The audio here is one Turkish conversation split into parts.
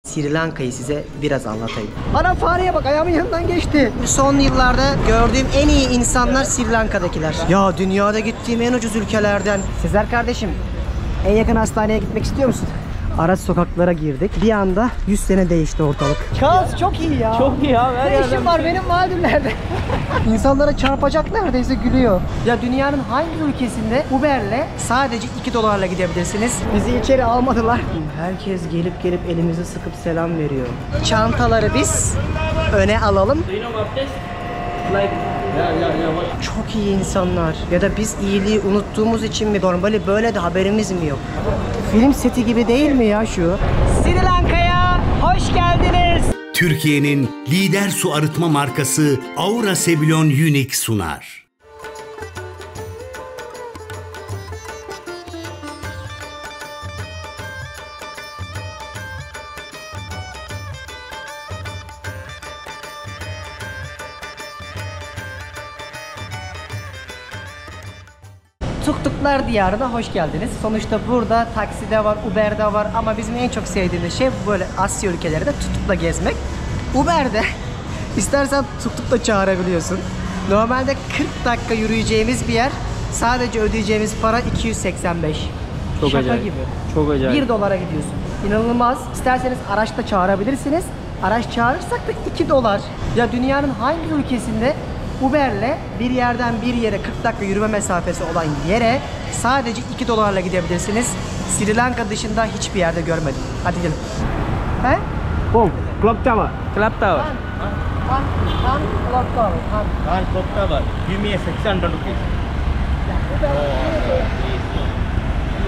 Sri Lanka'yı size biraz anlatayım. Ana fareye bak, ayağımın yanından geçti. Son yıllarda gördüğüm en iyi insanlar Sri Lanka'dakiler. Ya dünyada gittiğim en ucuz ülkelerden. Sezer kardeşim, en yakın hastaneye gitmek istiyor musun? Araç sokaklara girdik. Bir anda 100 sene değişti ortalık. Charles çok iyi ya. Çok iyi abi. Ne işin var benim Maldivler'de? İnsanlara çarpacak neredeyse, gülüyor. Ya dünyanın hangi ülkesinde Uber'le sadece $2'la gidebilirsiniz? Bizi içeri almadılar. Herkes gelip elimizi sıkıp selam veriyor. Çantaları biz öne alalım. Çok iyi insanlar. Ya da biz iyiliği unuttuğumuz için mi? Normali böyle de haberimiz mi yok? Film seti gibi değil mi ya şu? Sri Lanka'ya hoş geldiniz. Türkiye'nin lider su arıtma markası Aura Sebilon Unique sunar. Tuk-tuklar diyarına hoş geldiniz. Sonuçta burada taksi de var, Uber de var ama bizim en çok sevdiğimiz şey böyle Asya ülkelerinde tuk-tukla gezmek. Uber'de istersen tuk-tukla çağırabiliyorsun. Normalde 40 dakika yürüyeceğimiz bir yer, sadece ödeyeceğimiz para 285. Çok Şaka acayip. gibi. Çok acayip. $1'a gidiyorsun. İnanılmaz. İsterseniz araçla çağırabilirsiniz. Araç çağırırsak da $2. Ya dünyanın hangi ülkesinde Uber'le bir yerden bir yere 40 dakika yürüme mesafesi olan yere sadece $2'la gidebilirsiniz. Sri Lanka dışında hiçbir yerde görmedim. Hadi gidelim. He? Boom. Clock Tower. Clock Tower. Clock Tower. Clock Tower. Give me a 600 rupees.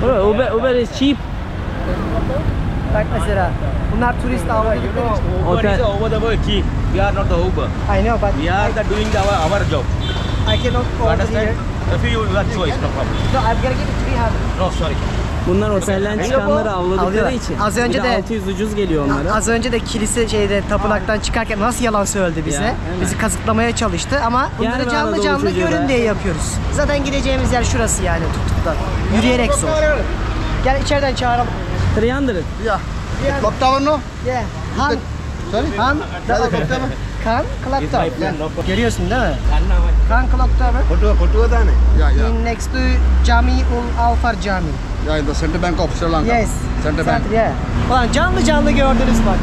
Bro, Uber is cheap. Bak mesela bunlar turist avladıkları için. Uber is over the world cheap. We are not the Uber. I know but We are the doing our job. I cannot You order understand? here. If you want choice, no problem. No, I'm gonna give it 300. No, sorry. Bunlar otelden çıkanları avladıkları Alıyorlar. için. Az önce Bir de de 600 ucuz geliyor onlara. Az önce de kilise tapınaktan çıkarken nasıl yalan söyledi bize. Ya, hemen. Bizi kazıklamaya çalıştı ama bunları Gelme canlı Anadolu canlı çocuğu görün be. diye yapıyoruz. Zaten gideceğimiz yer şurası yani, tuk-tuktan. Yürüyerek zor. Gel içeriden çağıralım. 300. Yeah. Clock tower no? Yeah. Han. Sorry? Han. Clock tower. Kan Clock It's my Tower. plan, no problem. Görüyorsun değil mi? Anna, Kan Clock Tower. Kotua tane. Yeah. In next to Jami ul Alfar Jami. Yeah, in the Central Bank of Sri Lanka. Yes. Central Bank. Yeah. Ulan canlı canlı gördünüz bak.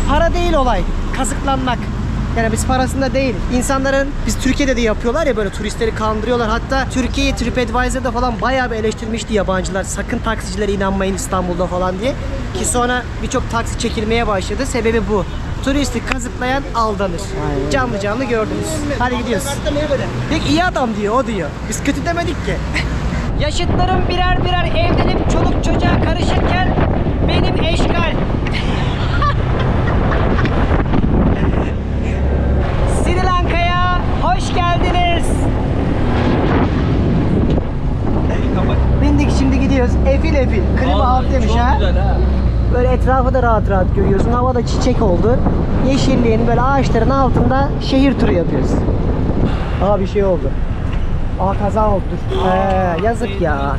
Para değil olay. Kazıklanmak. Yani biz parasında değil. İnsanların, biz Türkiye'de de yapıyorlar ya, böyle turistleri kandırıyorlar. Hatta Türkiye'yi TripAdvisor'da falan bayağı bir eleştirmişti yabancılar. Sakın taksicilere inanmayın İstanbul'da falan diye. Ki sonra birçok taksi çekilmeye başladı. Sebebi bu. Turisti kazıklayan aldanır. Canlı canlı gördünüz. Hadi gidiyoruz. Peki iyi adam diyor, o diyor. Biz kötü demedik ki. Yaşıtlarım birer birer evlenip çoluk çocuğa karışırken benim eşgal. Sri Lanka'ya hoş geldiniz. Bindik, şimdi gidiyoruz. Efil efil. Klima alt demiş ha. Böyle etrafı da rahat rahat görüyorsun. Havada çiçek oldu. Yeşilliğin böyle ağaçların altında şehir turu yapıyoruz. Aha bir şey oldu. Aa kaza oldu. Yazık ya.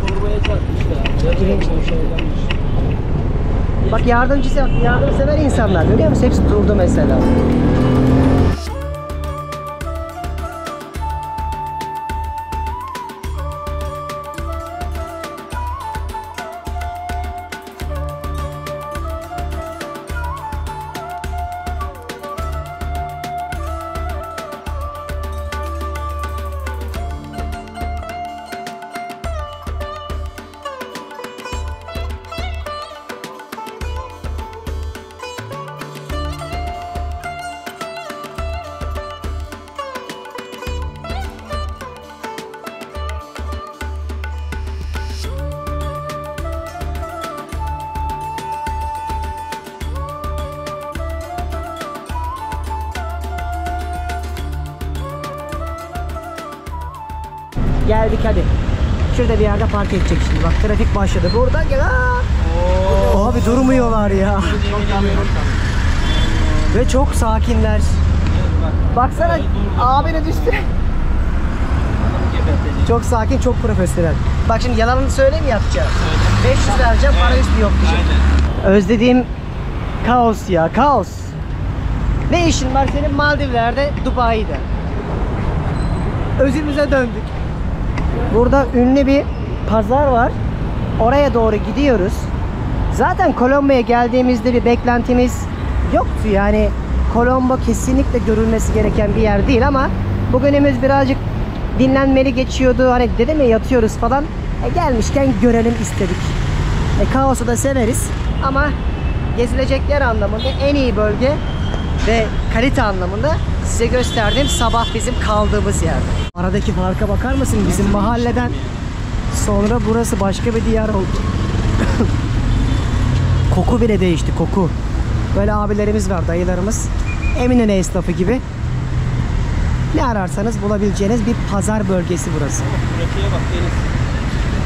İlginç bir şey. Bak yardımsever insanlar, görüyor musun? Hepsi durdu mesela. Geldik hadi. Şurada bir yerde park edecek şimdi. Bak trafik başladı. Burada gel. Abi durmuyorlar ya. Ve çok sakinler. Baksana abine düştü. Çok sakin, çok profesyonel. Bak şimdi yalanını söyleyeyim, yapacağım. 500 vereceğim, para üstü yok diyecek. Özlediğim Kaos ya, kaos. Ne işin var senin Maldivler'de, Dubai'de? Özümüze döndük. Burada ünlü bir pazar var. Oraya doğru gidiyoruz. Zaten Kolomba'ya geldiğimizde bir beklentimiz yoktu. Yani Kolombo kesinlikle görülmesi gereken bir yer değil ama bugünümüz birazcık dinlenmeli geçiyordu. Hani dedim ya yatıyoruz falan. Gelmişken görelim istedik. Kaos'u da severiz ama gezilecek yer anlamında en iyi bölge ve kalite anlamında size gösterdiğim sabah bizim kaldığımız yer. Aradaki farka bakar mısın? Bizim mahalleden sonra burası başka bir diyar oldu. Koku bile değişti, koku. Böyle abilerimiz var, dayılarımız. Eminönü esnafı gibi. Ne ararsanız bulabileceğiniz bir pazar bölgesi burası. Trafiğe bak Deniz.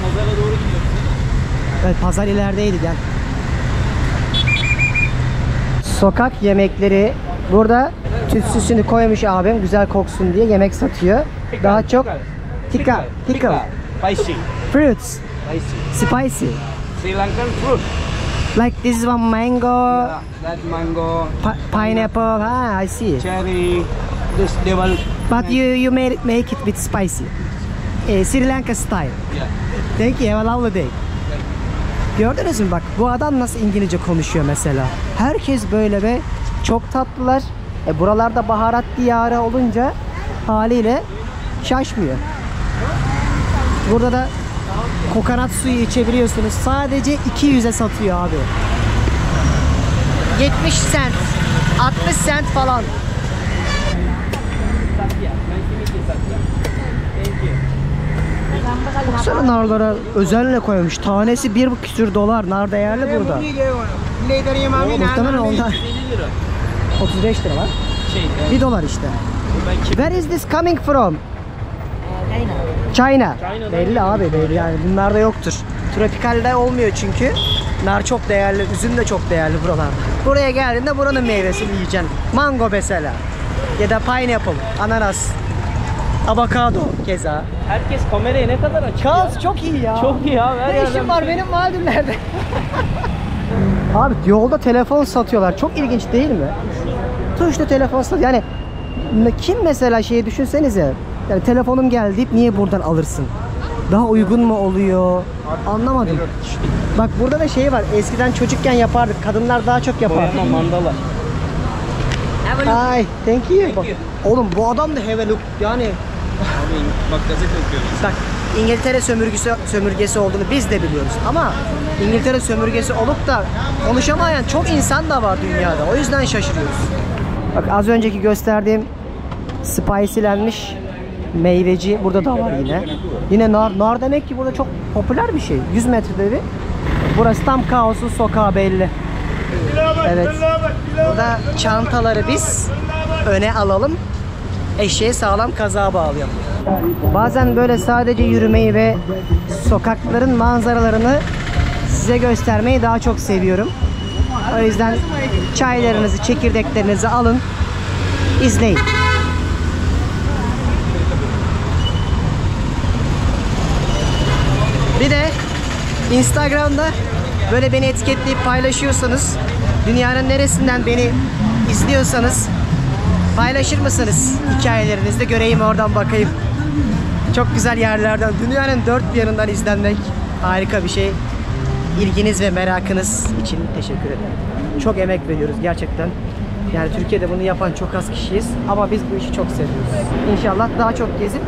Pazara doğru gidiyoruz. Evet, pazar ilerideydi, gel. Sokak yemekleri. Burada tütsüsünü koymuş abim güzel koksun diye yemek satıyor. Daha çok pickle, Spicy. fruits, spicy. Sri Lankan fruit. Like this is one mango, That mango, pineapple. Ah, I see. cherry, this devil. But you make it with spicy. Sri Lanka style. Yeah. Thank you. Have a lovely day. Gördünüz mü bak bu adam nasıl İngilizce konuşuyor mesela. Herkes böyle ve çok tatlılar. Buralarda baharat diyarı olunca haliyle şaşmıyor. Burada da kokonat suyu içebiliyorsunuz. Sadece 200'e satıyor abi. 70 cent, 60 cent falan. Baksana narlara özenle koymuş. Tanesi 1 küsür dolar. Nar değerli burada. Muhtemelen onlar 35 lira var. 1 dolar işte. Where is this coming from? China. Belli abi, belli yani. Bunlar da yoktur. Tropikalde olmuyor çünkü. Nar çok değerli, üzüm de çok değerli buralarda. Buraya geldiğinde buranın meyvesini yiyeceksin. Mango mesela. Ya da pineapple, ananas. Avokado keza. Herkes kamerayı ne kadar açık Kaos ya. çok iyi ya. Çok iyi abi. Her Ne işim yerden var bir şey. benim Maldivler'de? Abi yolda telefon satıyorlar. Çok ilginç değil mi? Tuşlu telefon satıyor. Yani kim mesela şeyi düşünsenize. Yani telefonum geldi deyip niye buradan alırsın? Daha uygun mu oluyor? Anlamadım. Bak burada da şey var. Eskiden çocukken yapardık. Kadınlar daha çok yapardı. Boyama mandala. Ay, thank you. Oğlum bu adam da have a look. Yani Abi bak gazete okuyoruz. bak İngiltere sömürgesi olduğunu biz de biliyoruz ama İngiltere sömürgesi olup da konuşamayan çok insan da var dünyada. O yüzden şaşırıyoruz. Bak az önceki gösterdiğim spicylenmiş meyveci burada da var yine. Yine nar. Nar demek ki burada çok popüler bir şey. 100 metrede bir. Burası tam Kaos'un sokağı belli. Evet. Burada çantaları biz öne alalım. Eşeğe sağlam kazağa bağlayalım. Bazen böyle sadece yürümeyi ve sokakların manzaralarını size göstermeyi daha çok seviyorum. O yüzden çaylarınızı, çekirdeklerinizi alın, izleyin. Bir de Instagram'da böyle beni etiketleyip paylaşıyorsanız, dünyanın neresinden beni izliyorsanız paylaşır mısınız hikayelerinizde, göreyim oradan bakayım. Çok güzel yerlerden, dünyanın dört bir yanından izlenmek harika bir şey. İlginiz ve merakınız için teşekkür ederim. Çok emek veriyoruz gerçekten. Yani Türkiye'de bunu yapan çok az kişiyiz ama biz bu işi çok seviyoruz. İnşallah daha çok gezip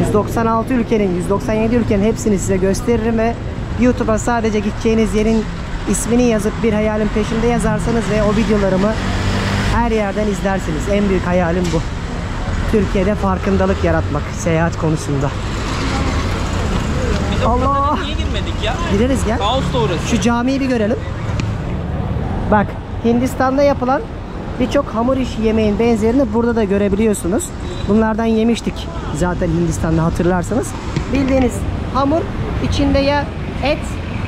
196 ülkenin, 197 ülkenin hepsini size gösteririm ve YouTube'a sadece gideceğiniz yerin ismini yazıp bir hayalin peşinde yazarsanız ve o videolarımı her yerden izlersiniz. En büyük hayalim bu. Türkiye'de farkındalık yaratmak seyahat konusunda. Allah! Niye girmedik ya? Gideriz gel. Kaos da orası. Şu camiyi bir görelim. Bak, Hindistan'da yapılan birçok hamur işi yemeğin benzerini burada da görebiliyorsunuz. Bunlardan yemiştik zaten Hindistan'da, hatırlarsanız. Bildiğiniz hamur içinde ya et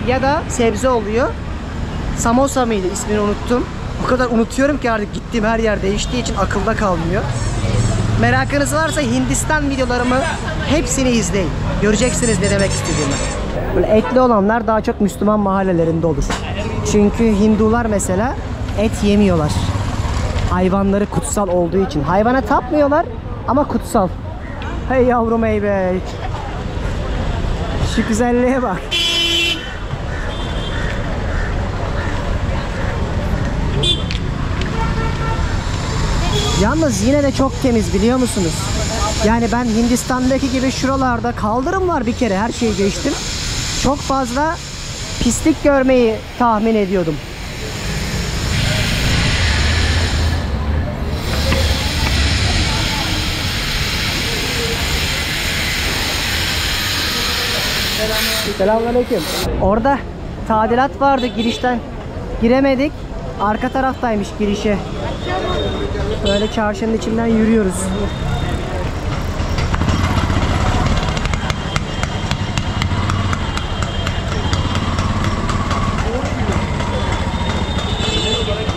ya da sebze oluyor. Samosa mıydı, ismini unuttum. O kadar unutuyorum ki artık, gittiğim her yer değiştiği için akılda kalmıyor. Merakınız varsa Hindistan videolarımı hepsini izleyin. Göreceksiniz ne demek istediğimi. Böyle etli olanlar daha çok Müslüman mahallelerinde olur. Çünkü Hindular mesela et yemiyorlar. Hayvanları kutsal olduğu için. Hayvana tapmıyorlar ama kutsal. Hey yavrum hey be. Şu güzelliğe bak. Yalnız yine de çok temiz biliyor musunuz? Yani ben Hindistan'daki gibi şuralarda kaldırım var bir kere, her şeyi geçtim. Çok fazla pislik görmeyi tahmin ediyordum. Selamünaleyküm. Orada tadilat vardı, girişten giremedik. Arka taraftaymış girişe. Böyle çarşının içinden yürüyoruz.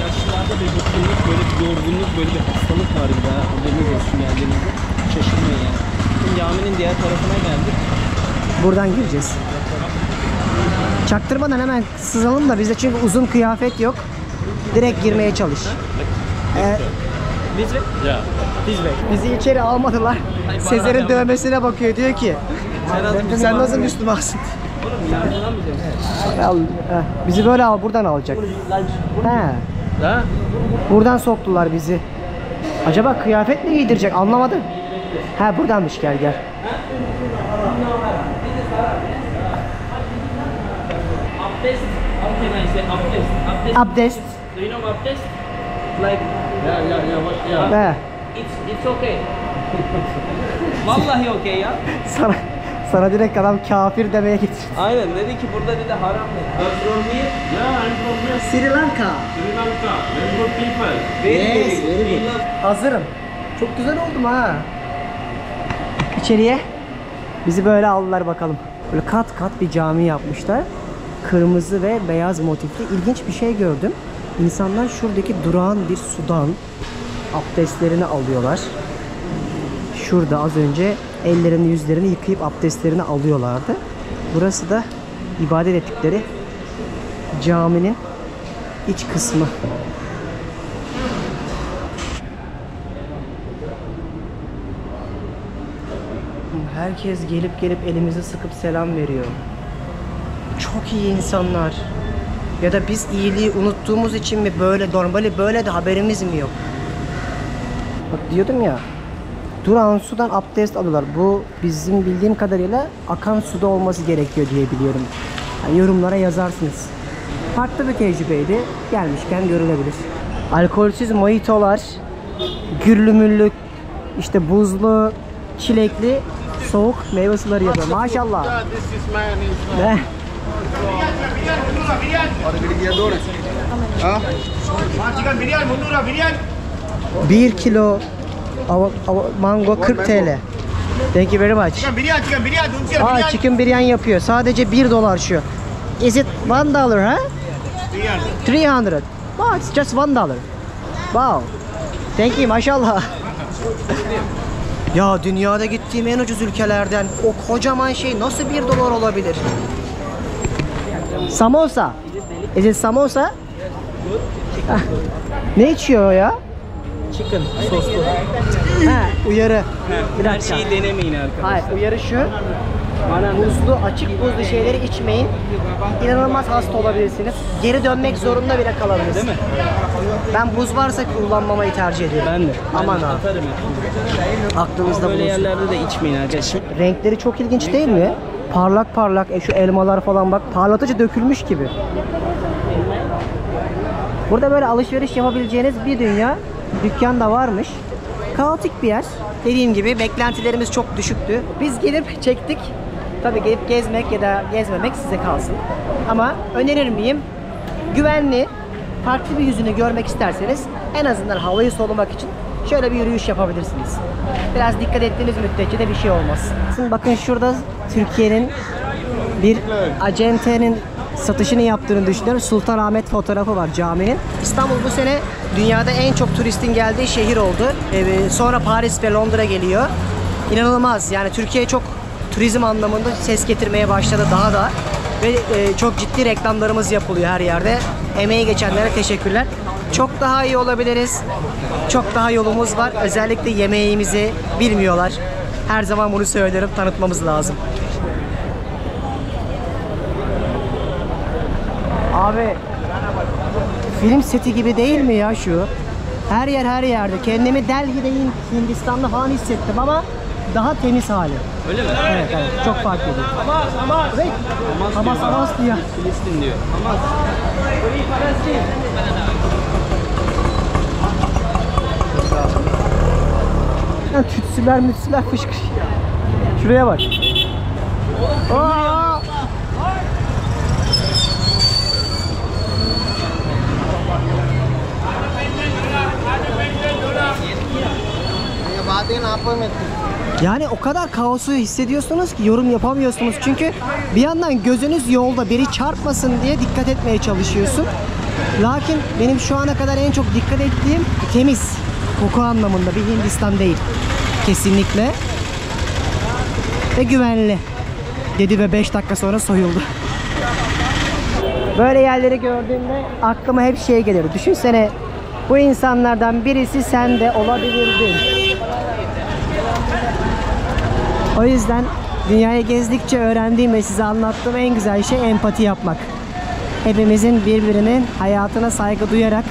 Yaşlılarda bir bıkkınlık, böyle bir yorgunluk, böyle bir hastalık var bir daha. Haberiniz olsun geldiğinizde. Şaşırmayın yani. Şimdi caminin diğer tarafına geldik. Buradan gireceğiz. Çaktırmadan hemen sızalım da bizde çünkü uzun kıyafet yok. Direkt girmeye çalış. This way? Yeah. This way. Bizi içeri almadılar. Sezer'in dövmesine bakıyor, diyor ki sen nasıl Müslümansın? Oğlum yargılamayacağım. Bizi böyle al, buradan alacak. He. Ha? Buradan soktular bizi. Acaba kıyafet mi giydirecek, anlamadım. Ha buradanmış, gel gel. Abdest. How can I say abdest? Abdest. Abdest. Do you know abdest? Like. Yeah. He. It's okay. Vallahi okay ya. Sana direkt adam kafir demeye getir. Aynen, dedi ki burada dedi haram dedi. I'm from here. Yeah, I'm from here. Sri Lanka. Sri Lanka, very good people. Very good. Hazırım. Çok güzel oldum ha. İçeriye bizi böyle aldılar bakalım. Böyle kat kat bir cami yapmışlar. Kırmızı ve beyaz motifli. İlginç bir şey gördüm. İnsanlar şuradaki durağan bir sudan abdestlerini alıyorlar. Şurada az önce ellerini yüzlerini yıkayıp abdestlerini alıyorlardı. Burası da ibadet ettikleri caminin iç kısmı. Herkes gelip elimizi sıkıp selam veriyor. Çok iyi insanlar. Ya da biz iyiliği unuttuğumuz için mi böyle, normali böyle de haberimiz mi yok? Bak diyordum ya, durağan sudan abdest alıyorlar. Bu bizim bildiğim kadarıyla akan suda olması gerekiyor diye biliyorum. Yani yorumlara yazarsınız. Farklı bir tecrübeydi. Gelmişken görülebilir. Alkolsüz mojitolar, gürlü müllü, işte buzlu, çilekli, soğuk meyve suları yapıyor. Maşallah. Ne? Bir kilo mango 40 TL. Thank you very much. Chicken biryani yapıyor. Sadece $1 şu. Is it $1 ha? 300. Oh, it's just $1. Wow. Thank you, maşallah. Ya dünyada gittiğim en ucuz ülkelerden o kocaman şey nasıl $1 olabilir? Samosa. Is it samosa? Ne içiyor o ya? Chicken soslu. Ha, uyarı. Bir Her dakika. şeyi denemeyin arkadaşlar. Hayır, uyarı şu. Buzlu, açık buzlu şeyleri içmeyin. İnanılmaz hasta olabilirsiniz. Geri dönmek zorunda bile kalabilirsiniz. Değil mi? Ben buz varsa kullanmamayı tercih ediyorum. Ben de. Aman ha. Atarım Aklınızda böyle bulunsun. yerlerde de içmeyin arkadaşlar. Renkleri çok ilginç değil mi? Parlak parlak. Şu elmalar falan bak. Parlatıcı dökülmüş gibi. Burada böyle alışveriş yapabileceğiniz bir dünya dükkan da varmış. Kaotik bir yer. Dediğim gibi beklentilerimiz çok düşüktü. Biz gelip çektik. Tabii gelip gezmek ya da gezmemek size kalsın. Ama önerir miyim? Güvenli, farklı bir yüzünü görmek isterseniz en azından havayı solumak için şöyle bir yürüyüş yapabilirsiniz. Biraz dikkat ettiğiniz müddetçe de bir şey olmaz. Bakın şurada Türkiye'nin bir acentenin satışını yaptığını düşünüyorum. Sultanahmet fotoğrafı var caminin. İstanbul bu sene dünyada en çok turistin geldiği şehir oldu. Sonra Paris ve Londra geliyor. İnanılmaz. Yani Türkiye çok turizm anlamında ses getirmeye başladı daha da. Ve çok ciddi reklamlarımız yapılıyor her yerde. Emeği geçenlere teşekkürler. Çok daha iyi olabiliriz. Çok daha yolumuz var. Özellikle yemeğimizi bilmiyorlar. Her zaman bunu söylerim. Tanıtmamız lazım. Abi film seti gibi değil mi ya şu? Her yer her yerde. Kendimi Delhi'deyim, Hindistan'da falan hissettim ama daha temiz hali. Öyle mi? Evet, evet. Çok farklı. Hamas diyor. Hamas diyor. Filistin diyor. Hamas. Yani tütsüler fışkırıyor. Şuraya bak. Aa! Yani o kadar kaosu hissediyorsunuz ki yorum yapamıyorsunuz. Çünkü bir yandan gözünüz yolda, biri çarpmasın diye dikkat etmeye çalışıyorsun. Lakin benim şu ana kadar en çok dikkat ettiğim temiz, koku anlamında bir Hindistan değil. Kesinlikle. Ve güvenli. Dedi ve 5 dakika sonra soyuldu. Böyle yerleri gördüğümde aklıma hep şey gelir. Düşünsene, bu insanlardan birisi sen de olabilirdin. O yüzden dünyayı gezdikçe öğrendiğim ve size anlattığım en güzel şey empati yapmak. Hepimizin birbirinin hayatına saygı duyarak,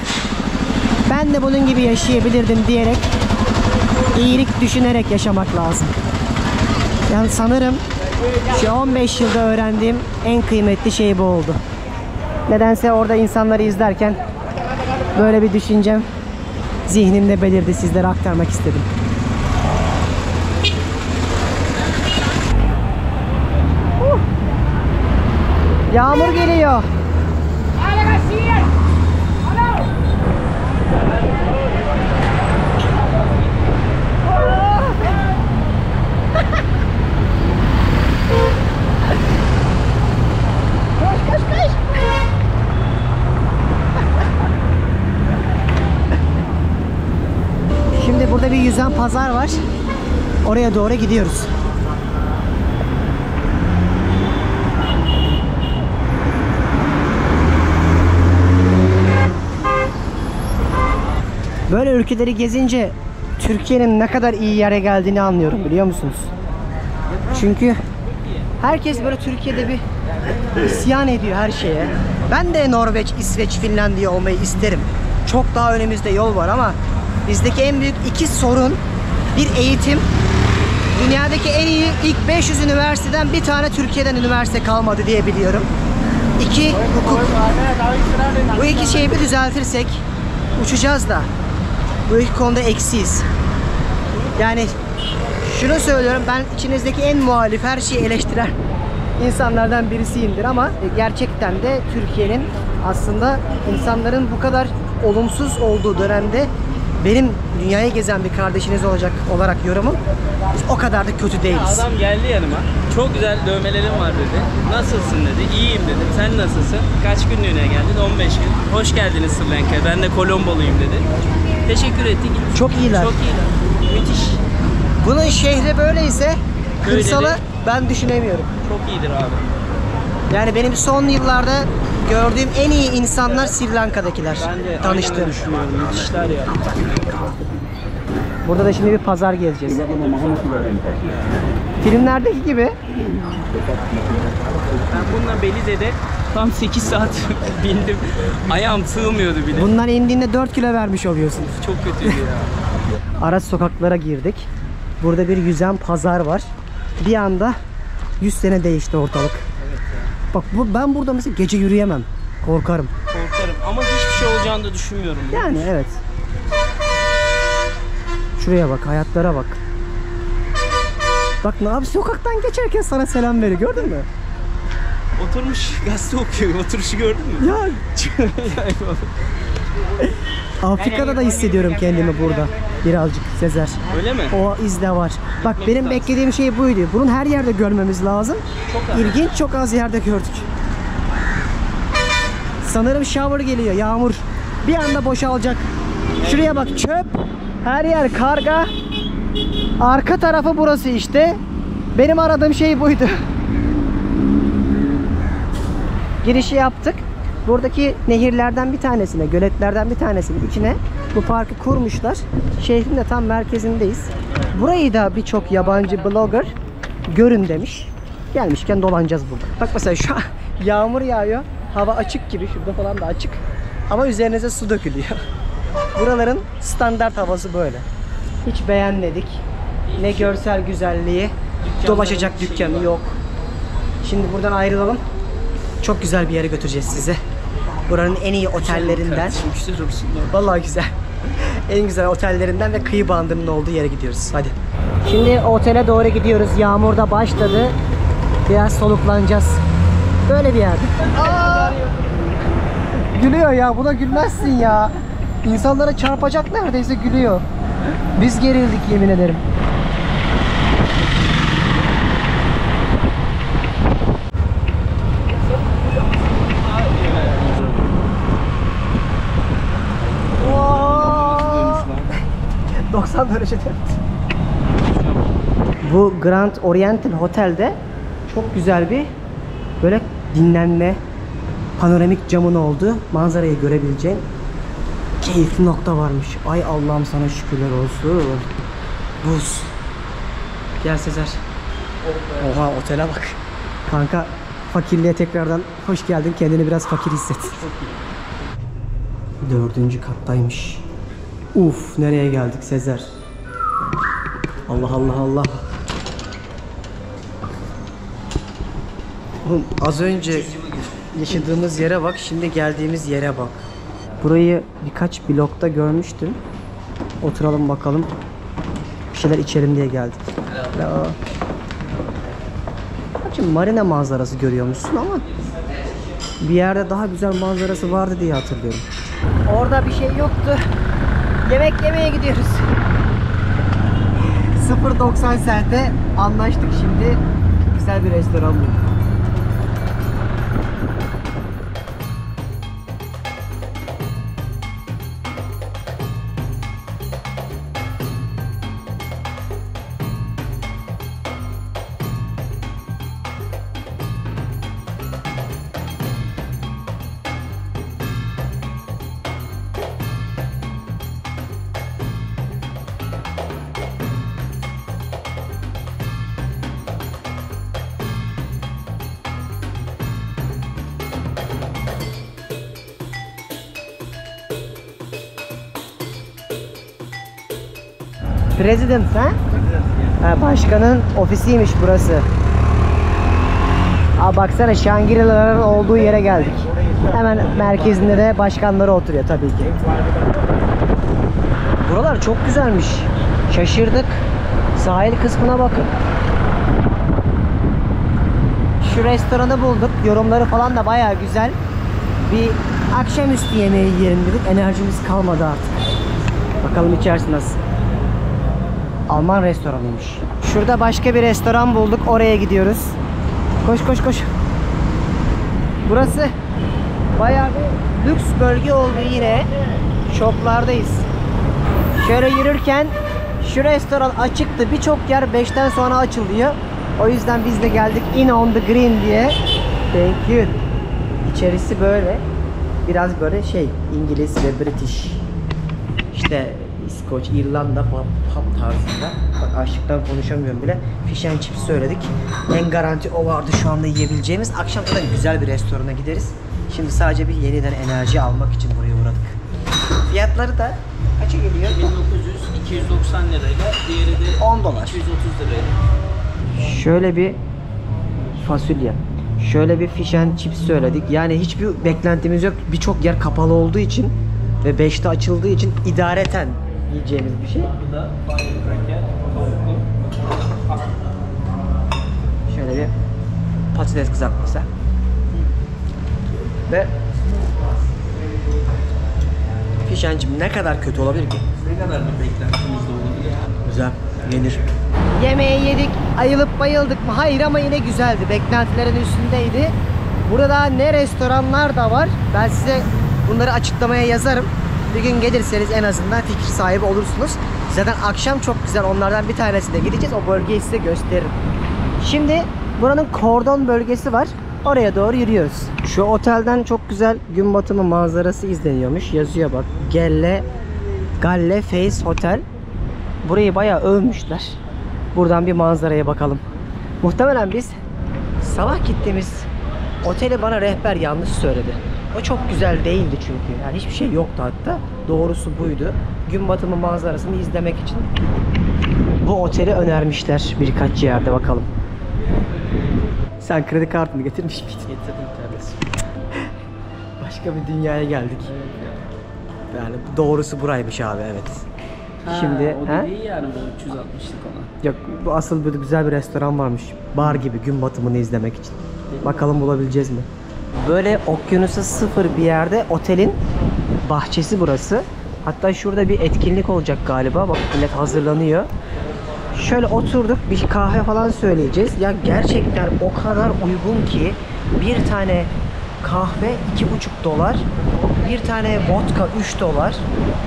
ben de bunun gibi yaşayabilirdim diyerek, iyilik düşünerek yaşamak lazım. Yani sanırım şu 15 yılda öğrendiğim en kıymetli şey bu oldu. Nedense orada insanları izlerken böyle bir düşüncem zihnimde belirdi, sizlere aktarmak istedim. Yağmur geliyor. Şimdi burada bir yüzen pazar var. Oraya doğru gidiyoruz. Böyle ülkeleri gezince Türkiye'nin ne kadar iyi yere geldiğini anlıyorum, biliyor musunuz? Çünkü herkes böyle Türkiye'de bir isyan ediyor her şeye. Ben de Norveç, İsveç, Finlandiya olmayı isterim. Çok daha önümüzde yol var ama bizdeki en büyük iki sorun: bir eğitim. Dünyadaki en iyi ilk 500 üniversiteden bir tane Türkiye'den üniversite kalmadı diye biliyorum. 2, hukuk. Bu iki şeyi bir düzeltirsek uçacağız da. Bu iki konuda eksiyiz. Yani şunu söylüyorum, ben içinizdeki en muhalif, her şeyi eleştiren insanlardan birisiyimdir ama gerçekten de Türkiye'nin aslında insanların bu kadar olumsuz olduğu dönemde benim dünyayı gezen bir kardeşiniz olacak olarak yorumum, biz o kadar da kötü değiliz. Adam geldi yanıma. Çok güzel dövmelerim var dedi. Nasılsın dedi. İyiyim dedim. Sen nasılsın? Kaç günlüğüne geldin? 15 gün. Hoş geldiniz Sri Lanka'ya. Ben de Kolomboluyum dedi. Teşekkür ettik. Çok iyiler. Çok iyiler. Müthiş. Bunun şehri böyleyse kırsalı Böyledir. ben düşünemiyorum. Çok iyidir abi. Yani benim son yıllarda gördüğüm en iyi insanlar Sri Lanka'dakiler. Ben de Tanıştığım. aynı düşünüyorum. Müthişler ya. Burada da şimdi bir pazar gezeceğiz. Filmlerdeki gibi. Ben bununla Belize'de tam 8 saat bindim. Ayağım sığmıyordu bile. Bundan indiğinde 4 kilo vermiş oluyorsunuz. Çok kötüydü ya. Ara sokaklara girdik. Burada bir yüzen pazar var. Bir anda 100 sene değişti ortalık. Bak ben burada mesela gece yürüyemem. Korkarım. Korkarım ama hiçbir şey olacağını da düşünmüyorum. Yani evet. Şuraya bak, hayatlara bak. Bak ne abi, sokaktan geçerken sana selam veriyor, gördün mü? Oturmuş gazete okuyor. Oturuşu gördün mü? Ya Afrika'da da hissediyorum kendimi burada. Birazcık Sezer. Öyle mi? O iz de var. Bak benim beklediğim şey buydu. Bunun her yerde görmemiz lazım. İlginç, çok az yerde gördük. Sanırım shower geliyor, yağmur. Bir anda boşalacak. Şuraya bak, çöp. Her yer karga. Arka tarafı burası işte. Benim aradığım şey buydu. Girişi yaptık. Buradaki nehirlerden bir tanesine, göletlerden bir tanesinin içine bu parkı kurmuşlar. Şehrin de tam merkezindeyiz. Burayı da birçok yabancı blogger görün demiş. Gelmişken dolanacağız burada. Bak mesela şu an yağmur yağıyor. Hava açık gibi. Şurada falan da açık. Ama üzerinize su dökülüyor. Buraların standart havası böyle. Hiç beğenmedik. Ne görsel güzelliği. Dolaşacak dükkanı yok. Şimdi buradan ayrılalım. Çok güzel bir yere götüreceğiz size. Buranın en iyi otellerinden. Vallahi güzel. En güzel otellerinden ve kıyı bandının olduğu yere gidiyoruz. Hadi. Şimdi otele doğru gidiyoruz. Yağmur da başladı. Biraz soluklanacağız. Böyle bir yerde. Aa! Gülüyor ya. Buna gülmezsin ya. İnsanlara çarpacak neredeyse gülüyor. Biz gerildik yemin ederim. Oo! 90 derecede. Bu Grand Oriental Hotel'de çok güzel bir böyle dinlenme, panoramik camın olduğu, manzarayı görebileceğin keyifli nokta varmış. Ay Allah'ım sana şükürler olsun. Buz. Gel Sezer. Oha otele bak. Kanka fakirliğe tekrardan hoş geldin. Kendini biraz fakir hisset. 4. kattaymış. Uf, nereye geldik Sezer? Allah Allah Allah. Oğlum, az önce yaşadığımız yere bak, şimdi geldiğimiz yere bak. Burayı birkaç blokta görmüştüm. Oturalım bakalım. Bir şeyler içelim diye geldik. Hello. Şimdi marina manzarası görüyormuşsun ama bir yerde daha güzel manzarası vardı diye hatırlıyorum. Orada bir şey yoktu. Yemek yemeye gidiyoruz. 0.90 sente anlaştık şimdi. Güzel bir restoran bulduk. President ha? Başkanın ofisiymiş burası. Aa, baksana Shangri-La'ların olduğu yere geldik. Hemen merkezinde de başkanları oturuyor tabii ki. Buralar çok güzelmiş. Şaşırdık. Sahil kısmına bakın. Şu restoranı bulduk. Yorumları falan da bayağı güzel. Bir akşamüstü yemeği yiyelim dedik. Enerjimiz kalmadı artık. Bakalım içerisi nasıl. Alman restoranıymış. Şurada başka bir restoran bulduk. Oraya gidiyoruz. Koş koş koş. Burası bayağı bir lüks bölge oldu yine. Şoklardayız. Şöyle yürürken şu restoran açıktı. Birçok yer 5'ten sonra açılıyor. O yüzden biz de geldik in on the green diye. Thank you. İçerisi böyle. Biraz böyle İngiliz ve British. İşte İskoç, İrlanda pub tarzında. Bak açlıktan konuşamıyorum bile. Fish and chips söyledik. En garanti o vardı şu anda yiyebileceğimiz. Akşam da güzel bir restorana gideriz. Şimdi sadece bir yeniden enerji almak için buraya uğradık. Fiyatları da kaça geliyor? 1900-290 lirayla, diğeri de 10 dolar. 230 lirayla. Şöyle bir fasulye. Şöyle bir fish and chips söyledik. Yani hiçbir beklentimiz yok. Birçok yer kapalı olduğu için ve 5'te açıldığı için idareten yiyeceğimiz bir şey. Bu da firecracker, tavuklu. Şöyle bir patates kızartması. Ve fish and chips ne kadar kötü olabilir ki? Ne kadar bir beklentimizde olabilir? Güzel, yenir. Yemeği yedik, ayılıp bayıldık mı? Hayır ama yine güzeldi. Beklentilerin üstündeydi. Burada ne restoranlar da var. Ben size bunları açıklamaya yazarım. Bir gün gelirseniz en azından fikir sahibi olursunuz. Zaten akşam çok güzel onlardan bir tanesine gideceğiz. O bölgeyi size gösteririm. Şimdi buranın kordon bölgesi var. Oraya doğru yürüyoruz. Şu otelden çok güzel gün batımı manzarası izleniyormuş. Yazıyor bak. Galle Face Hotel. Burayı bayağı övmüşler. Buradan bir manzaraya bakalım. Muhtemelen biz sabah gittiğimiz oteli bana rehber yanlış söyledi. O çok güzel değildi çünkü. Yani hiçbir şey yoktu hatta. Doğrusu buydu. Gün batımı manzarasını izlemek için bu oteli önermişler birkaç yerde, bakalım. Sen kredi kartını getirmiş miydin? Getirdim kardeşim. Başka bir dünyaya geldik. Yani doğrusu buraymış abi, evet. Şimdi o dediği yani bu 360'lık olan. yok, bu asıl böyle güzel bir restoran varmış. Bar gibi gün batımını izlemek için. Bakalım bulabileceğiz mi? Böyle okyanusa sıfır bir yerde otelin bahçesi burası. Hatta şurada bir etkinlik olacak galiba. Bak millet hazırlanıyor. Şöyle oturduk, bir kahve falan söyleyeceğiz. Ya gerçekten o kadar uygun ki bir tane kahve $2,5, bir tane vodka $3,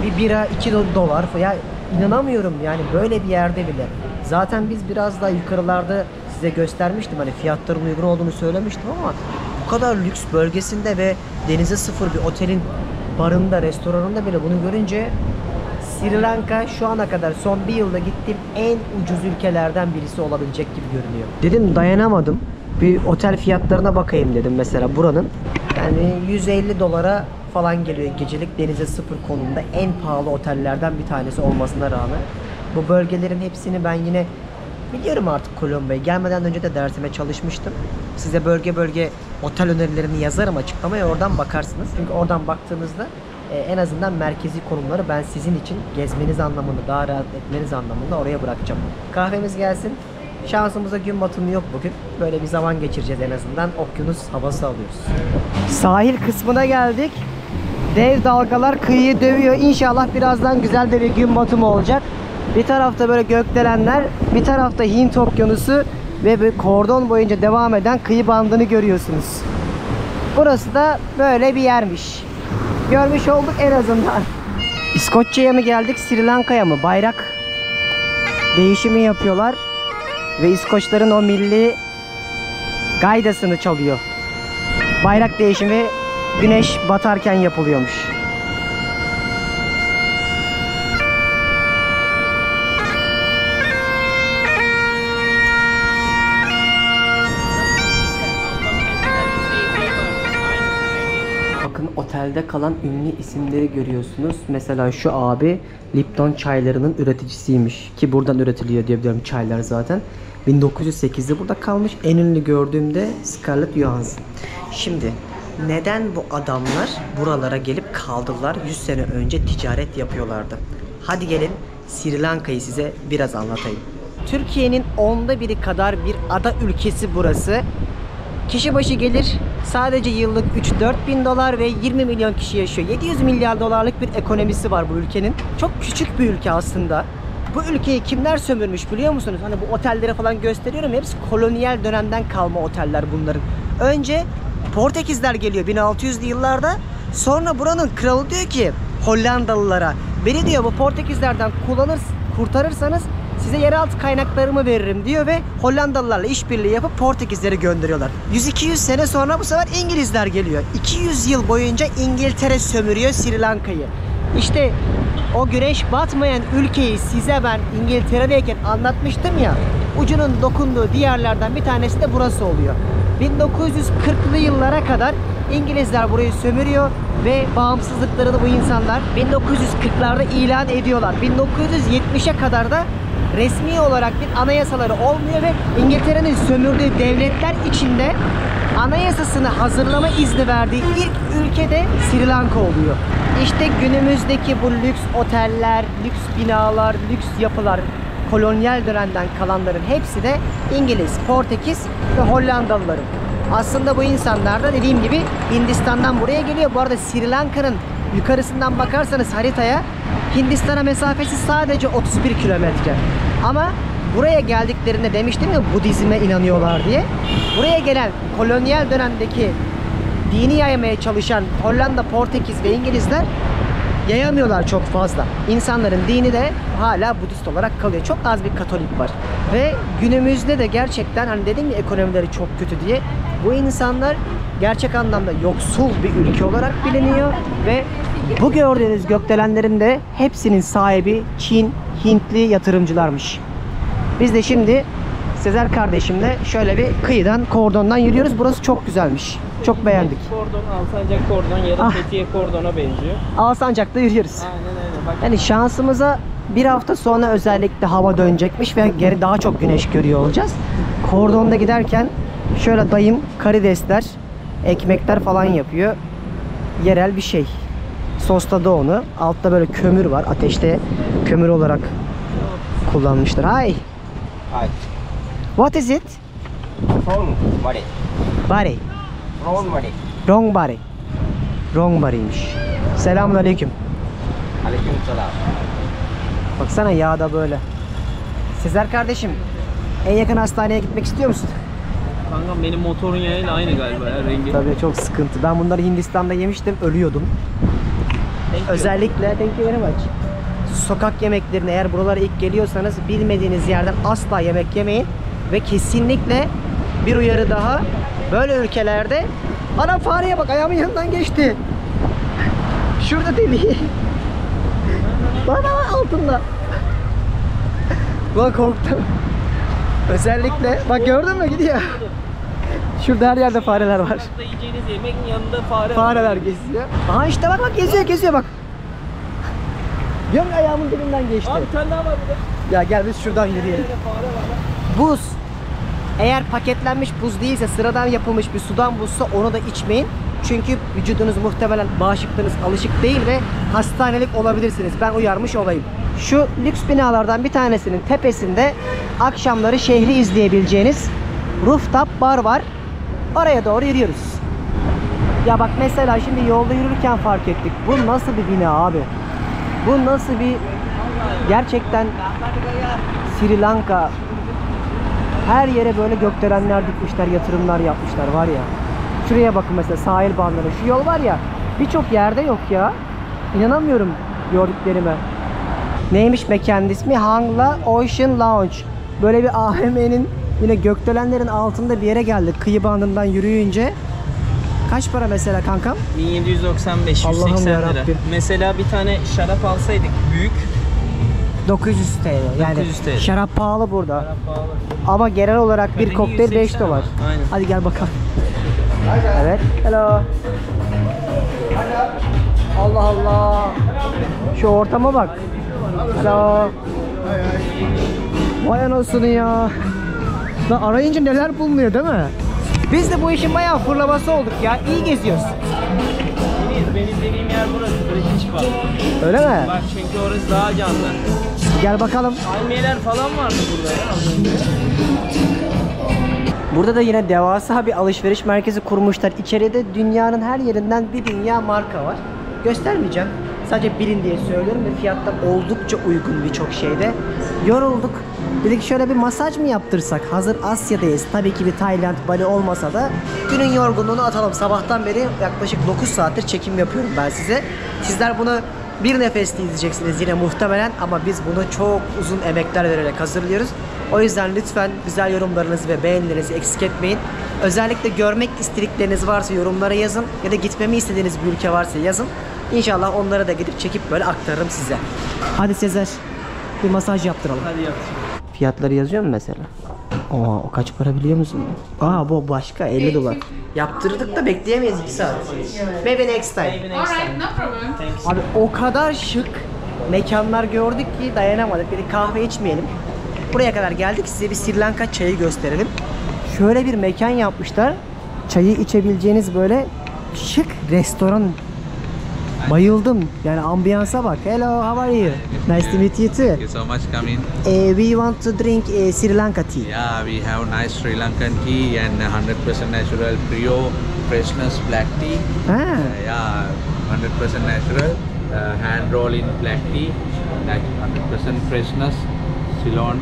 bir bira $2. Ya inanamıyorum yani böyle bir yerde bile. Zaten biz biraz daha yukarılarda size göstermiştim, hani fiyatların uygun olduğunu söylemiştim ama bu kadar lüks bölgesinde ve denize sıfır bir otelin barında, restoranında bile bunu görünce Sri Lanka şu ana kadar son bir yılda gittiğim en ucuz ülkelerden birisi olabilecek gibi görünüyor. Dedim dayanamadım. Bir otel fiyatlarına bakayım dedim mesela buranın. Yani $150 falan geliyor gecelik, denize sıfır konumda en pahalı otellerden bir tanesi olmasına rağmen. Bu bölgelerin hepsini ben yine biliyorum artık Kolombiya'ya. Gelmeden önce de dersime çalışmıştım. Size bölge bölge otel önerilerini yazarım açıklamaya, oradan bakarsınız. Çünkü oradan baktığınızda en azından merkezi konumları ben sizin için gezmeniz anlamında, daha rahat etmeniz anlamında oraya bırakacağım. Kahvemiz gelsin. Şansımıza gün batımı yok bugün. Böyle bir zaman geçireceğiz en azından. Okyanus havası alıyoruz. Sahil kısmına geldik. Dev dalgalar kıyıyı dövüyor. İnşallah birazdan güzel de bir gün batımı olacak. Bir tarafta böyle gökdelenler, bir tarafta Hint Okyanusu ve bir kordon boyunca devam eden kıyı bandını görüyorsunuz. Burası da böyle bir yermiş. Görmüş olduk en azından. İskoçya'ya mı geldik, Sri Lanka'ya mı? Bayrak değişimi yapıyorlar ve İskoçların o milli gaydasını çalıyor. Bayrak değişimi güneş batarken yapılıyormuş. Bakın otelde kalan ünlü isimleri görüyorsunuz. Mesela şu abi Lipton çaylarının üreticisiymiş. Ki buradan üretiliyor diye biliyorum çaylar zaten. 1908'de burada kalmış. En ünlü gördüğümde Scarlett Johansson. Şimdi neden bu adamlar buralara gelip kaldılar? 100 sene önce ticaret yapıyorlardı. Hadi gelin Sri Lanka'yı size biraz anlatayım. Türkiye'nin 1/10 kadar bir ada ülkesi burası. Kişi başı gelir sadece yıllık 3-4 bin dolar ve 20 milyon kişi yaşıyor. 700 milyar dolarlık bir ekonomisi var bu ülkenin. Çok küçük bir ülke aslında. Bu ülkeyi kimler sömürmüş biliyor musunuz? Hani bu otelleri falan gösteriyorum. Hepsi kolonyal dönemden kalma oteller bunların. Önce Portekizler geliyor 1600'lü yıllarda. Sonra buranın kralı diyor ki Hollandalılara, beni diyor bu Portekizlerden kurtarırsanız size yeraltı kaynaklarımı veririm diyor ve Hollandalılarla işbirliği yapıp Portekizleri gönderiyorlar. 100-200 sene sonra bu sefer İngilizler geliyor. 200 yıl boyunca İngiltere sömürüyor Sri Lanka'yı. İşte o güneş batmayan ülkeyi size ben İngiltere'deyken anlatmıştım ya, ucunun dokunduğu diğerlerden bir tanesi de burası oluyor. 1940'lı yıllara kadar İngilizler burayı sömürüyor ve bağımsızlıklarını bu insanlar 1940'larda ilan ediyorlar. 1970'e kadar da resmi olarak bir anayasaları olmuyor ve İngiltere'nin sömürdüğü devletler içinde anayasasını hazırlama izni verdiği ilk ülke de Sri Lanka oluyor. İşte günümüzdeki bu lüks oteller, lüks binalar, lüks yapılar, kolonyal dönemden kalanların hepsi de İngiliz, Portekiz ve Hollandalıların. Aslında bu insanlar da dediğim gibi Hindistan'dan buraya geliyor. Bu arada Sri Lanka'nın yukarısından bakarsanız haritaya Hindistan'a mesafesi sadece 31 kilometre. Ama buraya geldiklerinde demiştim ya Budizm'e inanıyorlar diye. Buraya gelen kolonyal dönemdeki dini yaymaya çalışan Hollanda, Portekiz ve İngilizler yayamıyorlar çok fazla. İnsanların dini de hala Budist olarak kalıyor. Çok az bir Katolik var. Ve günümüzde de gerçekten hani dedim ya ekonomileri çok kötü diye. Bu insanlar gerçek anlamda yoksul bir ülke olarak biliniyor ve bu gördüğünüz gökdelenlerin de hepsinin sahibi Çin, Hintli yatırımcılarmış. Biz de şimdi Sezer kardeşimle şöyle bir kıyıdan, kordondan yürüyoruz. Burası çok güzelmiş. Çok beğendik. Kordon, Alsancak kordon ya da Fethiye kordona benziyor. Alsancak'ta yürüyoruz. Aynen öyle. Bak Yani şansımıza bir hafta sonra özellikle hava dönecekmiş ve geri daha çok güneş görüyor olacağız. Kordonda giderken şöyle dayım karidesler, ekmekler falan yapıyor. Yerel bir şey. Sosladı onu. Altta böyle kömür var. Ateşte kömür olarak kullanmışlar. Hi. Hi. What is it? Wrong body. Bari. Wrong body. Wrong bari. Wrong bari'ymiş. Selamünaleyküm. Aleykümselam. Baksana yağda böyle. Sezer kardeşim, en yakın hastaneye gitmek istiyor musun? kankam benim motorun yağıyla aynı galiba ya rengi. Tabii çok sıkıntı. Ben bunları Hindistan'da yemiştim, ölüyordum. Özellikle thank you very much. Sokak yemeklerini eğer buralara ilk geliyorsanız bilmediğiniz yerden asla yemek yemeyin ve kesinlikle bir uyarı daha, böyle ülkelerde ana fareye bak ayağımın yanından geçti. Şurada deli. Bana altında. Ulan korktum. Özellikle bak gördün mü gidiyor. Şurada her yerde fareler var. Sokakta yiyeceğiniz yemeğin yanında fare var. Fareler geziyor. Aha işte bak geziyor bak. Diyorum ya ayağımın dibinden geçti. Abi bir tane daha var burada. Ya gel biz şuradan yürüyelim. Fare var. Buz. Eğer paketlenmiş buz değilse, sıradan yapılmış bir sudan buzsa onu da içmeyin. Çünkü vücudunuz muhtemelen, bağışıklığınız alışık değil ve hastanelik olabilirsiniz. Ben uyarmış olayım. Şu lüks binalardan bir tanesinin tepesinde akşamları şehri izleyebileceğiniz rooftop bar var. Oraya doğru yürüyoruz. Ya bak mesela şimdi yolda yürürken fark ettik. Bu nasıl bir bina abi? Bu nasıl bir, gerçekten Sri Lanka. Her yere böyle gökdelenler dikmişler, yatırımlar yapmışlar var ya. Şuraya bakın mesela sahil bandları. Şu yol var ya, birçok yerde yok ya. İnanamıyorum gördüklerime. Neymiş mekanın ismi? Hangla Ocean Lounge. Böyle bir AVM'nin yine gökdelenlerin altında bir yere geldik. Kıyı bandından yürüyünce. Kaç para mesela kankam? 1795, Allah'ım 180 lira. yarabbim. Mesela bir tane şarap alsaydık büyük. 900 TL. Yani 900 TL. şarap pahalı burada. Şarap pahalı. Ama genel olarak bir Rengi kokteyl 5 180 dolar. ama. Aynen. Hadi gel bakalım. Evet. Hello. Allah Allah. Şu ortama bak. Hello. Vay anasını ya. Lan arayınca neler bulunuyor değil mi? Biz de bu işin bayağı fırlaması olduk ya. İyi geziyoruz. Benim dediğim yer burası. British Pub. Öyle mi? Bak çünkü orası daha canlı. Gel bakalım. Palmiyeler falan vardı burada ya. Burada da yine devasa bir alışveriş merkezi kurmuşlar. İçeride dünyanın her yerinden bir dünya marka var. Göstermeyeceğim. Sadece bilin diye söylüyorum ve fiyatlar oldukça uygun birçok şeyde. Yorulduk. Dedik şöyle bir masaj mı yaptırsak? Hazır Asya'dayız. Tabii ki bir Tayland, Bali olmasa da günün yorgunluğunu atalım. Sabahtan beri yaklaşık 9 saattir çekim yapıyorum ben size. Sizler bunu bir nefesle izleyeceksiniz yine muhtemelen ama biz bunu çok uzun emekler vererek hazırlıyoruz. O yüzden lütfen güzel yorumlarınızı ve beğenilerinizi eksik etmeyin. Özellikle görmek istedikleriniz varsa yorumlara yazın ya da gitmemi istediğiniz bir ülke varsa yazın. İnşallah onlara da gidip çekip böyle aktarırım size. Hadi Sezer, bir masaj yaptıralım. Hadi yap. Fiyatları yazıyor mu mesela? O kaç para biliyor musun? Bu başka 50 dolar. Yaptırdık da bekleyemeyiz 2 saat. Maybe next time. Alright, no problem. Abi o kadar şık mekanlar gördük ki dayanamadık. Dedik kahve içmeyelim. Buraya kadar geldik, size bir Sri Lanka çayı gösterelim. Şöyle bir mekan yapmışlar. Çayı içebileceğiniz böyle şık restoran. Bayıldım. Yani ambiyansa bak. Hello, how are you? Nice to meet you too. Thank you so much coming. We want to drink Sri Lanka tea. Yeah, we have nice Sri Lankan tea and 100% natural Prio freshness black tea. Yeah, 100% natural. Hand roll in black tea, like 100% freshness, Ceylon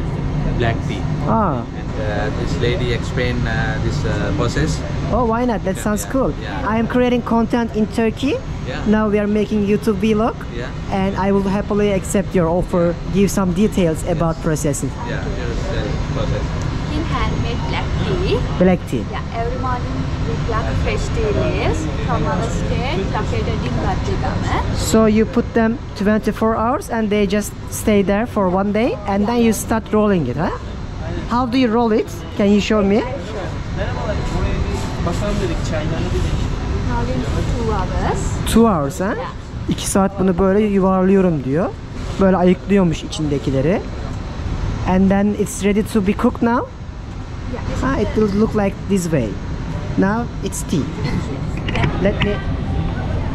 black tea. Ah. And this lady explained this process. Oh, why not? That sounds cool. Yeah. I am creating content in Turkey. Yeah. Now we are making YouTube vlog. Yeah. And I will happily accept your offer. Give some details about processing. Yeah, here's the process. In handmade black tea. Black tea. Yeah, every morning we pluck fresh tea leaves from our state located in Battigame. So you put them 24 hours and they just stay there for one day and then you start rolling it, huh? How do you roll it? Can you show me? Merhabalar. Bakalım dedik çaylarını dedik. Rolling for 2 hours. 2 hours, ha? 2 saat bunu böyle yuvarlıyorum diyor. Böyle ayıklıyormuş içindekileri. And then it's ready to be cooked now. Ah, it will look like this way. Now it's tea. Let me.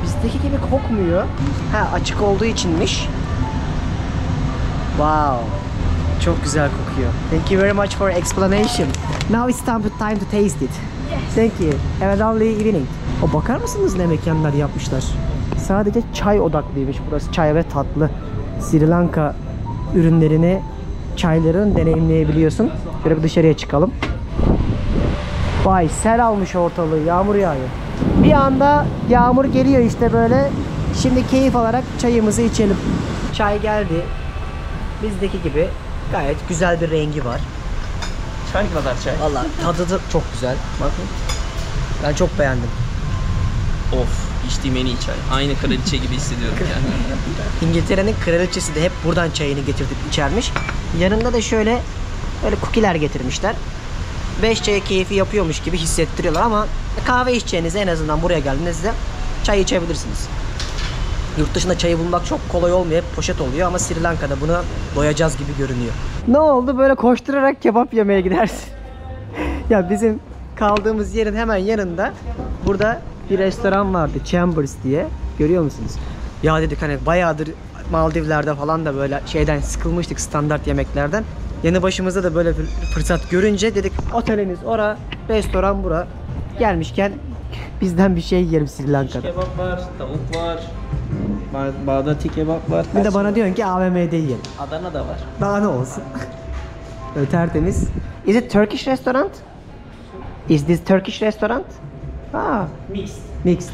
Bizdeki gibi kokmuyor. Ha, açık olduğu içinmiş. Wow. Çok güzel kokuyor. Thank you very much for explanation. Now it's time to taste it. Thank you. Have a lovely evening. O bakar mısınız ne mekanlar yapmışlar? Sadece çay odaklıymış burası. Çay ve tatlı. Sri Lanka ürünlerini, çaylarını deneyimleyebiliyorsun. Şöyle bir dışarıya çıkalım. Vay, sel almış ortalığı. Yağmur yağıyor. Bir anda yağmur geliyor işte böyle. Şimdi keyif alarak çayımızı içelim. Çay geldi. Bizdeki gibi gayet güzel bir rengi var. Çay kadar çay. Vallahi tadı da çok güzel. Bakın. Ben çok beğendim. Of, içtiğim en iyi çay. Aynı kraliçe gibi hissediyorum yani. İngiltere'nin kraliçesi de hep buradan çayını getirdik içermiş. Yanında da şöyle böyle cookie'ler getirmişler. 5 çaya keyfi yapıyormuş gibi hissettiriyorlar ama kahve içeceğinize en azından buraya geldiğinizde çay içebilirsiniz. Yurt dışında çayı bulmak çok kolay olmuyor. Hep poşet oluyor ama Sri Lanka'da buna doyacağız gibi görünüyor. Ne oldu? Böyle koşturarak kebap yemeye gidersin. Ya bizim kaldığımız yerin hemen yanında burada bir restoran vardı. Chambers diye. Görüyor musunuz? Ya dedik hani bayağıdır Maldivler'de falan da böyle şeyden sıkılmıştık, standart yemeklerden. Yanı başımızda da böyle bir fırsat görünce dedik otelimiz ora, restoran bura. Gelmişken bizden bir şey yiyelim Sri Lanka'da. Kebap var, tavuk var. Bağdati kebap var. Bir de bana diyorsun ki AVM'de yiyelim. Adana da var. Daha ne olsun? Böyle tertemiz. Is it Turkish restaurant? Is this Turkish restaurant? Ah, Mixed. mixed.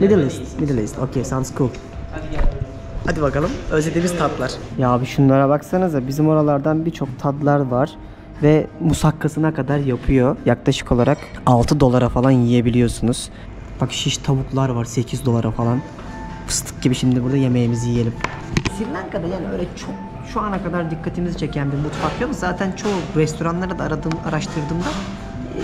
Middle East. Middle East. Okay, sounds cool. Hadi gel. Hadi bakalım. Özlediğimiz tatlar. Ya abi şunlara baksanıza. Bizim oralardan birçok tatlar var. Ve musakkasına kadar yapıyor. Yaklaşık olarak 6 dolara falan yiyebiliyorsunuz. Bak şiş tavuklar var 8 dolara falan. Fıstık gibi şimdi burada yemeğimizi yiyelim. Sri Lanka'da yani öyle çok şu ana kadar dikkatimizi çeken bir mutfak yok. Zaten çoğu restoranları da araştırdığımda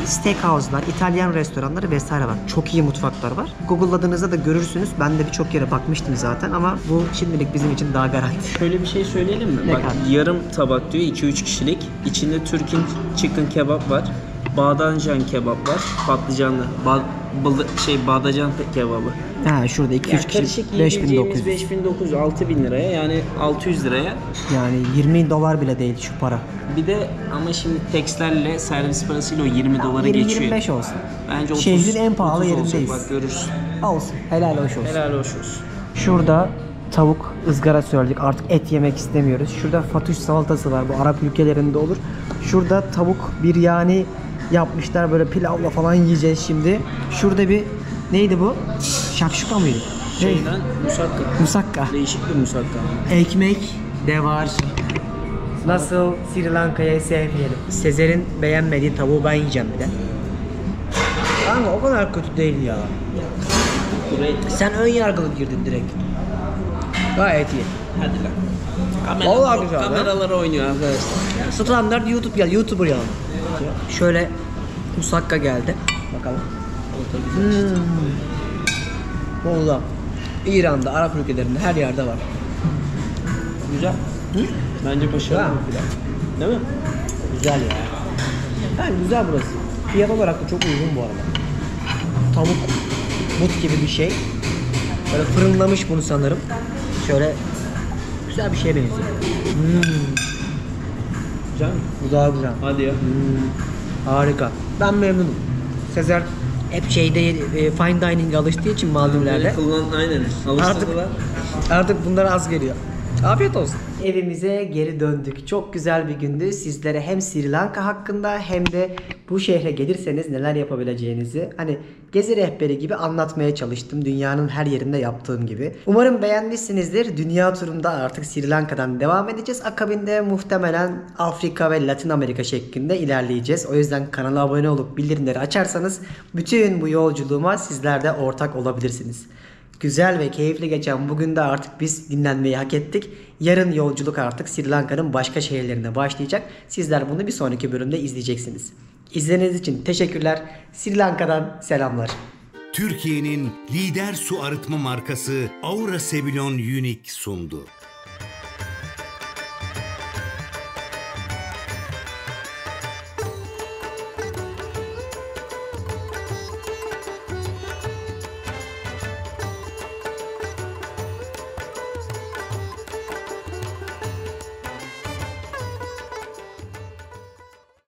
steakhouse'lar, İtalyan restoranları vesaire var. Çok iyi mutfaklar var. Google'ladığınızda da görürsünüz. Ben de birçok yere bakmıştım zaten ama bu şimdilik bizim için daha garanti. Şöyle bir şey söyleyelim mi? Ne Bak kadar? yarım tabak diyor 2-3 kişilik. İçinde Türk'ün chicken kebap var. Bağdancan kebap var. Patlıcanlı. Bağdacan kebabı. Ha şurada 2-3 Yani kişi karışık yiyebileceğimiz 5900. 6.000 liraya yani 600 liraya. Yani 20 dolar bile değil şu para. Bir de ama şimdi tekslerle servis parasıyla o 20 dolara geçiyor. 20-25 olsun. Bence 30, Şehrin en pahalı 30 yerindeyiz. olacak. Bak görürsün. Olsun. Helal hoş olsun. Helal hoş olsun. Şurada tavuk ızgara söyledik. Artık et yemek istemiyoruz. Şurada fatuş salatası var. Bu Arap ülkelerinde olur. Şurada tavuk biryani yapmışlar. Böyle pilavla falan yiyeceğiz şimdi. Şurada bir neydi bu? Şakşuka mıydı? Şeyden musakka. Musakka. Değişik bir musakka. Ekmek de var. Nasıl Sri Lanka'yı sevmeyelim. Sezer'in beğenmediği tavuğu ben yiyeceğim bir de. Ama o kadar kötü değil ya. Burayı Sen ön yargılı girdin direkt. Gayet iyi. hadi lan. Vallahi güzel, Kameralara oynuyor arkadaşlar. Standart YouTube gel, YouTuber ya. Şöyle musakka geldi. Bakalım. Vallahi İran'da, Arap ülkelerinde her yerde var. Güzel. Bence başarılı Ha. bir plan. Değil mi? Güzel ya. Yani güzel burası. Fiyat olarak da çok uygun bu arada. Tavuk but gibi bir şey. Böyle fırınlamış bunu sanırım. Şöyle güzel bir şeye benziyor. Güzel mi? Bu daha güzel. Hadi ya. Harika. Ben memnunum. Sezer hep şeyde fine dining alıştığı için Maldivler'de Aynen. Alıştırdılar. artık bunlar az geliyor. Afiyet olsun. Evimize geri döndük. Çok güzel bir gündü. Sizlere hem Sri Lanka hakkında hem de bu şehre gelirseniz neler yapabileceğinizi hani gezi rehberi gibi anlatmaya çalıştım. Dünyanın her yerinde yaptığım gibi. Umarım beğenmişsinizdir. Dünya turunda artık Sri Lanka'dan devam edeceğiz. Akabinde muhtemelen Afrika ve Latin Amerika şeklinde ilerleyeceğiz. O yüzden kanala abone olup bildirimleri açarsanız bütün bu yolculuğuma sizler de ortak olabilirsiniz. Güzel ve keyifli geçen bugün de artık biz dinlenmeyi hak ettik. Yarın yolculuk artık Sri Lanka'nın başka şehirlerine başlayacak. Sizler bunu bir sonraki bölümde izleyeceksiniz. İzlediğiniz için teşekkürler. Sri Lanka'dan selamlar. Türkiye'nin lider su arıtma markası Aura Sebilon Unique sundu.